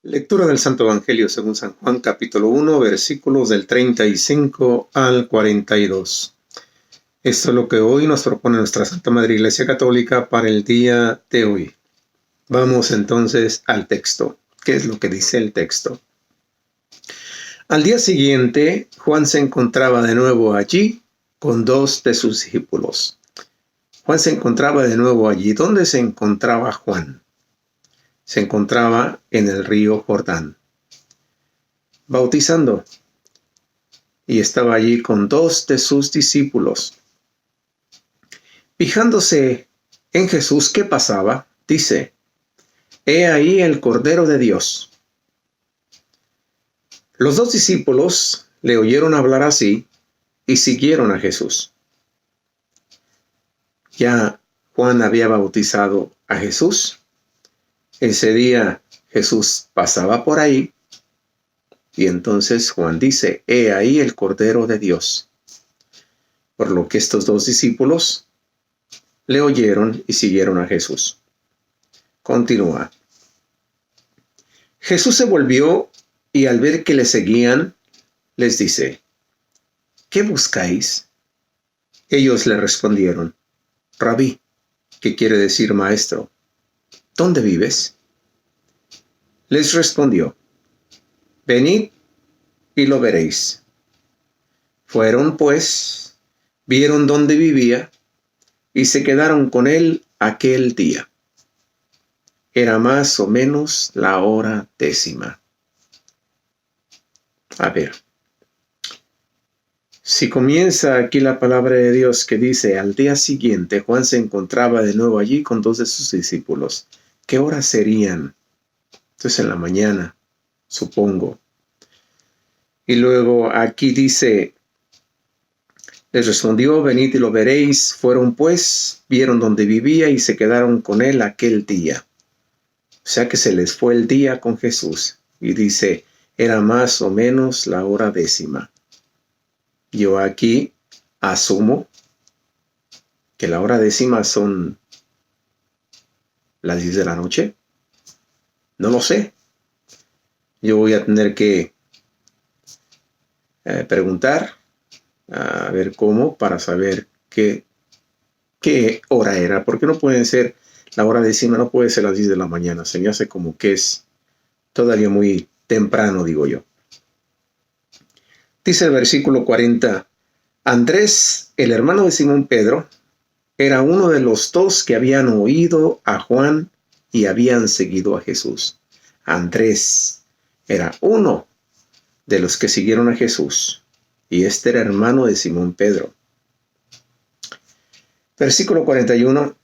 Lectura del Santo Evangelio según San Juan, capítulo 1, versículos del 35 al 42. Esto es lo que hoy nos propone nuestra Santa Madre Iglesia Católica para el día de hoy. Vamos entonces al texto. ¿Qué es lo que dice el texto? Al día siguiente, Juan se encontraba de nuevo allí con dos de sus discípulos. Juan se encontraba de nuevo allí. ¿Dónde se encontraba Juan? Se encontraba en el río Jordán, bautizando, y estaba allí con dos de sus discípulos. Fijándose en Jesús que pasaba, dice: «He ahí el Cordero de Dios». Los dos discípulos le oyeron hablar así y siguieron a Jesús. Ya Juan había bautizado a Jesús. Ese día Jesús pasaba por ahí y entonces Juan dice: «He ahí el Cordero de Dios». Por lo que estos dos discípulos le oyeron y siguieron a Jesús. Continúa. Jesús se volvió y al ver que le seguían, les dice: «¿Qué buscáis?». Ellos le respondieron: «Rabí», que quiere decir maestro, «¿dónde vives?». Les respondió: «Venid y lo veréis». Fueron pues, vieron dónde vivía y se quedaron con él aquel día. Era más o menos la hora 10. A ver, si comienza aquí la palabra de Dios que dice: al día siguiente Juan se encontraba de nuevo allí con dos de sus discípulos. ¿Qué horas serían? Entonces en la mañana, supongo. Y luego aquí dice: les respondió: «Venid y lo veréis». Fueron pues, vieron dónde vivía y se quedaron con él aquel día. O sea que se les fue el día con Jesús. Y dice: era más o menos la hora 10. Yo aquí asumo que la hora 10 son las 10 de la noche. No lo sé. Yo voy a tener que preguntar, a ver cómo, para saber qué hora era. Porque no pueden ser, la hora 10 no puede ser las 10 de la mañana. Se me hace como que es todavía muy temprano, digo yo. Dice el versículo 40. Andrés, el hermano de Simón Pedro, era uno de los dos que habían oído a Juan y habían seguido a Jesús. Andrés era uno de los que siguieron a Jesús, y este era hermano de Simón Pedro. Versículo 41.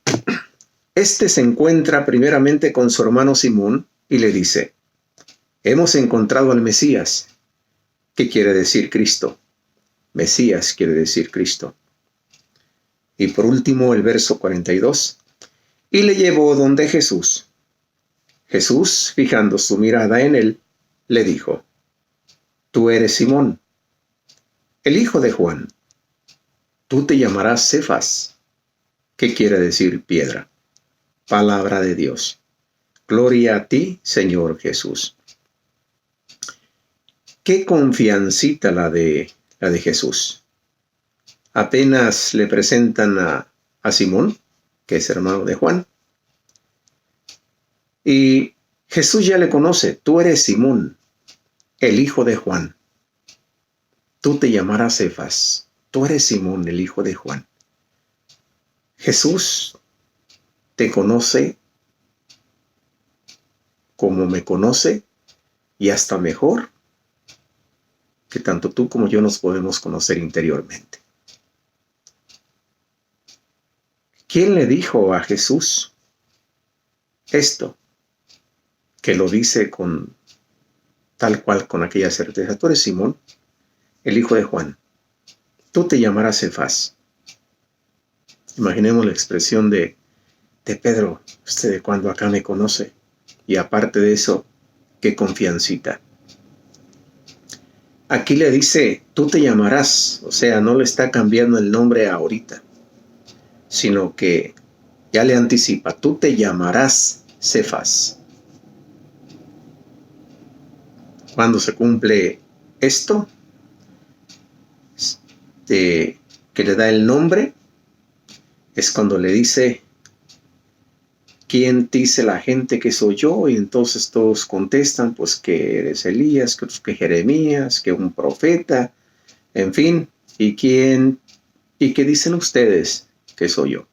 Este se encuentra primeramente con su hermano Simón y le dice: «Hemos encontrado al Mesías». ¿Qué quiere decir Cristo? Mesías quiere decir Cristo. Y por último, el verso 42. Y le llevó donde Jesús. Jesús, fijando su mirada en él, le dijo: «Tú eres Simón, el hijo de Juan. Tú te llamarás Cefas». ¿Qué quiere decir piedra? Palabra de Dios. Gloria a ti, Señor Jesús. Qué confiancita la de Jesús. Apenas le presentan a Simón, que es hermano de Juan. Y Jesús ya le conoce. Tú eres Simón, el hijo de Juan. Tú te llamarás Cefas. Tú eres Simón, el hijo de Juan. Jesús te conoce como me conoce, y hasta mejor que tanto tú como yo nos podemos conocer interiormente. ¿Quién le dijo a Jesús esto? Que lo dice con tal cual, con aquella certeza. Tú eres Simón, el hijo de Juan. Tú te llamarás Cefas. Imaginemos la expresión de Pedro: «¿Usted de cuándo acá me conoce?». Y aparte de eso, qué confiancita. Aquí le dice: tú te llamarás. O sea, no le está cambiando el nombre ahorita, sino que ya le anticipa: tú te llamarás Cefas. Cuando se cumple esto, que le da el nombre, es cuando le dice, ¿quién dice la gente que soy yo? Y entonces todos contestan, pues que eres Elías, que Jeremías, que un profeta, en fin. ¿Y qué dicen ustedes que soy yo?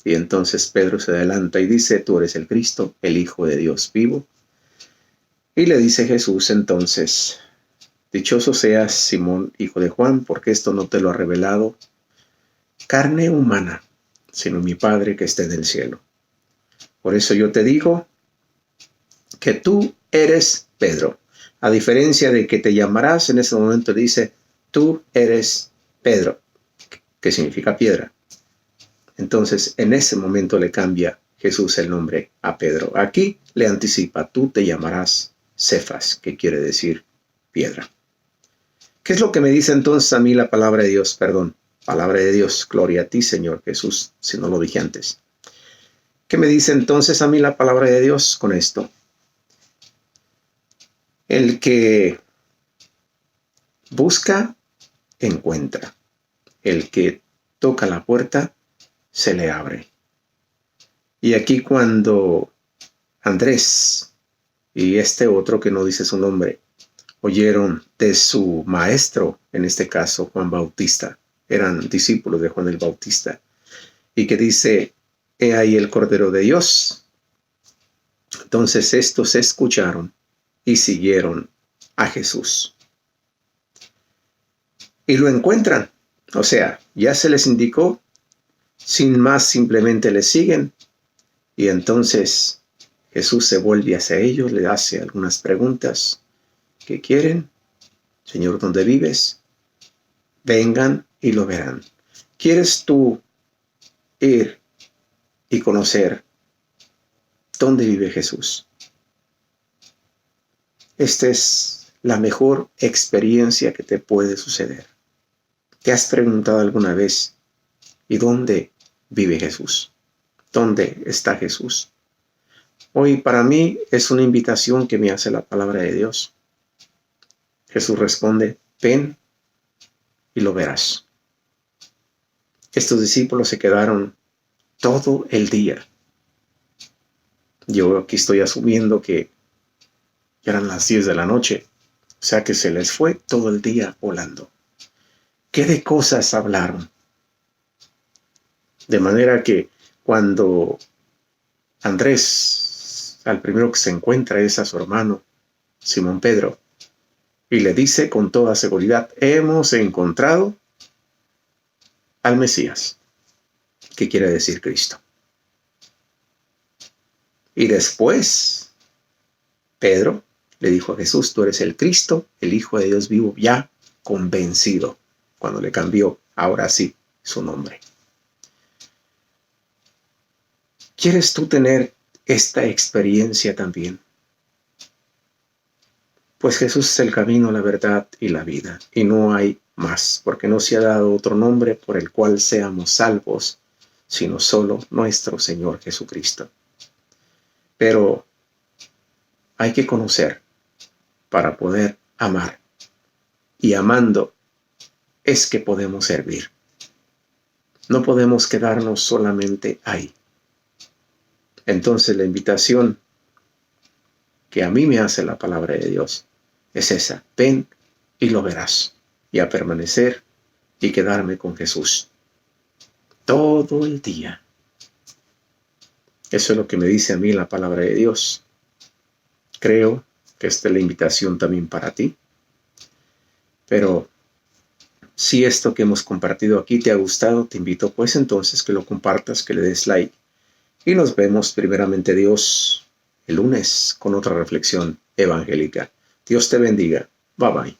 Y entonces Pedro se adelanta y dice, tú eres el Cristo, el Hijo de Dios vivo. Y le dice Jesús entonces, dichoso seas, Simón, hijo de Juan, porque esto no te lo ha revelado carne humana, sino mi Padre que está en el cielo. Por eso yo te digo que tú eres Pedro. A diferencia de que te llamarás, en ese momento dice, tú eres Pedro, que significa piedra. Entonces, en ese momento le cambia Jesús el nombre a Pedro. Aquí le anticipa, tú te llamarás Cefas, que quiere decir piedra. ¿Qué es lo que me dice entonces a mí la palabra de Dios? Perdón, palabra de Dios, gloria a ti, Señor Jesús, si no lo dije antes. ¿Qué me dice entonces a mí la palabra de Dios con esto? El que busca, encuentra. El que toca la puerta, se le abre. Y aquí cuando Andrés y este otro que no dice su nombre, oyeron de su maestro, en este caso Juan Bautista, eran discípulos de Juan el Bautista, y que dice, he ahí el Cordero de Dios. Entonces estos escucharon y siguieron a Jesús. Y lo encuentran. O sea, ya se les indicó, sin más simplemente le siguen. Y entonces Jesús se vuelve hacia ellos, le hace algunas preguntas. ¿Qué quieren? Señor, ¿dónde vives? Vengan y lo verán. ¿Quieres tú ir y conocer dónde vive Jesús? Esta es la mejor experiencia que te puede suceder. ¿Te has preguntado alguna vez, ¿y dónde vive Jesús? ¿Dónde está Jesús? Hoy para mí es una invitación que me hace la palabra de Dios. Jesús responde, ven y lo verás. Estos discípulos se quedaron todo el día. Yo aquí estoy asumiendo que eran las 10 de la noche, o sea que se les fue todo el día volando. ¿Qué de cosas hablaron? De manera que cuando Andrés, al primero que se encuentra es a su hermano, Simón Pedro, y le dice con toda seguridad, hemos encontrado al Mesías, que quiere decir Cristo. Y después, Pedro le dijo a Jesús, tú eres el Cristo, el Hijo de Dios vivo, ya convencido, cuando le cambió, ahora sí, su nombre. ¿Quieres tú tener esta experiencia también? Pues Jesús es el camino, la verdad y la vida, y no hay más, porque no se ha dado otro nombre por el cual seamos salvos, sino solo nuestro Señor Jesucristo. Pero hay que conocer para poder amar, y amando es que podemos servir. No podemos quedarnos solamente ahí. Entonces la invitación que a mí me hace la palabra de Dios es esa, ven y lo verás, y a permanecer y quedarme con Jesús todo el día. Eso es lo que me dice a mí la palabra de Dios. Creo que esta es la invitación también para ti. Pero si esto que hemos compartido aquí te ha gustado, te invito pues entonces que lo compartas, que le des like. Y nos vemos primeramente Dios el lunes con otra reflexión evangélica. Dios te bendiga. Bye bye.